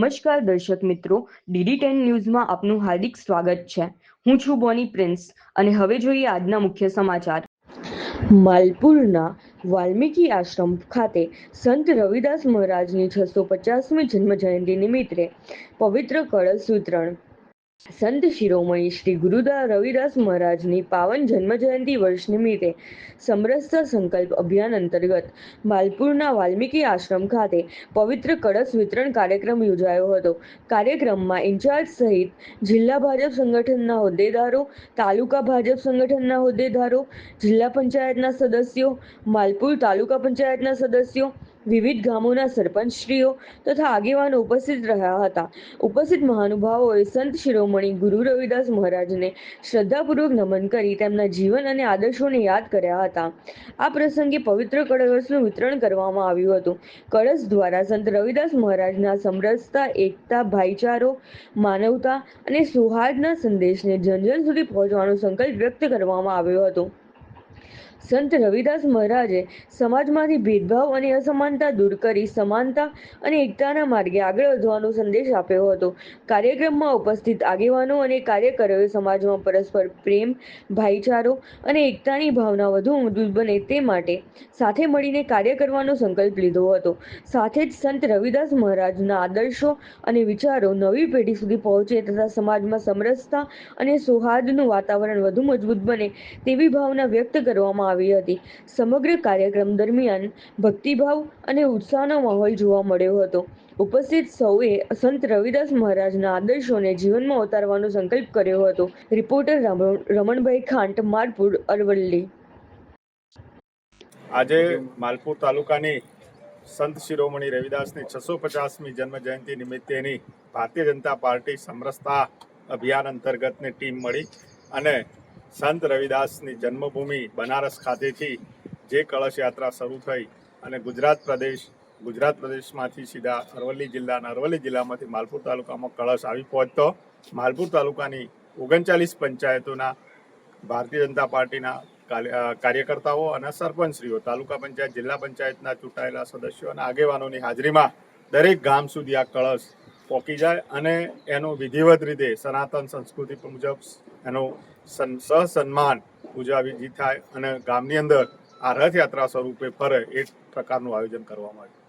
નમસ્કાર દર્શક મિત્રો, DD10 ન્યૂઝમાં આપનું હાર્દિક સ્વાગત છે। હું છું બોની પ્રિન્સ અને હવે જોઈએ આજના મુખ્ય સમાચાર। માલપુરના વાલ્મીકી આશ્રમ ખાતે સંત રવિદાસ મહારાજની 650મી જન્મ જયંતિ નિમિત્તે પવિત્ર કળશ વિતરણ। સંત શિરોમણી શ્રી ગુરુદાસ રવિદાસ મહારાજની પાવન જન્મજયંતિ વર્ષ નિમિત્તે સમરસતા સંકલ્પ અભિયાન અંતર્ગત માલપુરના વાલ્મીકી આશ્રમ ખાતે પવિત્ર કળશ વિતરણ કાર્યક્રમ યોજાયો હતો। કાર્યક્રમમાં ઇન્ચાર્જ સહિત જિલ્લા ભાજપ સંગઠનના હોદ્દેદારો, તાલુકા ભાજપ સંગઠનના હોદ્દેદારો, જિલ્લા પંચાયતના સદસ્યો, માલપુર તાલુકા પંચાયતના સદસ્યો, વિવિધ ગામોના સરપંચશ્રીઓ તથા આગેવાનો ઉપસ્થિત રહ્યા હતા। ઉપસ્થિત મહાનુભાવોએ સંત શિરોમણી ગુરુ રવિદાસ મહારાજને શ્રદ્ધાપૂર્વક નમન કરી તેમના જીવન અને આદર્શોને યાદ કર્યા હતા। આ પ્રસંગે પવિત્ર કળશનું વિતરણ કરવામાં આવ્યું હતું। કળશ દ્વારા સંત રવિદાસ મહારાજના સમરસતા, એકતા, ભાઈચારો, માનવતા અને સૌહાર્દના સંદેશને જન જન સુધી પહોંચવાનો સંકલ્પ વ્યક્ત કરવામાં આવ્યો હતો। સંત રવિદાસ મહારાજે સમાજમાંથી ભેદભાવ અને અસમાનતા દૂર કરી સમાનતા અને એકતાના માર્ગે આગળ વધવાનો સંદેશ આપ્યો હતો। કાર્યક્રમમાં ઉપસ્થિત આગેવાનો અને કાર્યકરોએ સમાજમાં પરસ્પર પ્રેમ, ભાઈચારો અને એકતાની ભાવના વધુ મજબૂત બને તે માટે સાથે મળીને કાર્ય કરવાનો સંકલ્પ લીધો હતો। સાથે જ સંત રવિદાસ મહારાજના આદર્શો અને વિચારો નવી પેઢી સુધી પહોંચે તથા સમાજમાં સમરસતા અને સૌહાર્દનું વાતાવરણ વધુ મજબૂત બને તેવી ભાવના વ્યક્ત કરવામાં આવી હતી। સમગ્ર કાર્યક્રમ દરમિયાન ભક્તિભાવ અને ઉત્સાહનો માહોલ જોવા મળ્યો હતો। ઉપસ્થિત સૌએ સંત રવિદાસ મહારાજના આદર્શોને જીવનમાં ઉતારવાનો સંકલ્પ કર્યો હતો। રિપોર્ટર રમણભાઈ ખાંટ, માલપુર, અરવલ્લી। આજે માલપુર તાલુકાની સંત શિરોમણી રવિદાસની 650મી જન્મ જયંતિ નિમિત્તેની ભારતીય જનતા પાર્ટી સમરસતા અભિયાન અંતર્ગતની ટીમ મળી અને સંત રવિદાસની જન્મભૂમિ બનારસ ખાતેથી જે કળશ યાત્રા શરૂ થઈ અને ગુજરાત પ્રદેશમાંથી સીધા અરવલ્લી જિલ્લામાંથી માલપુર તાલુકામાં કળશ આવી પહોંચતો માલપુર તાલુકાની 39 પંચાયતોના ભારતીય જનતા પાર્ટીના કાર્યકર્તાઓ અને સરપંચશ્રીઓ, તાલુકા પંચાયત, જિલ્લા પંચાયતના ચૂંટાયેલા સદસ્યો અને આગેવાનોની હાજરીમાં દરેક ગામ સુધી આ કળશ પહોંચી જાય અને એનું વિધિવત રીતે સનાતન સંસ્કૃતિ મુજબ એનું સહસન્માન ઉજવણી થાય અને ગામની અંદર આ રથયાત્રા સ્વરૂપે ફરે એક પ્રકારનું આયોજન કરવામાં આવ્યું।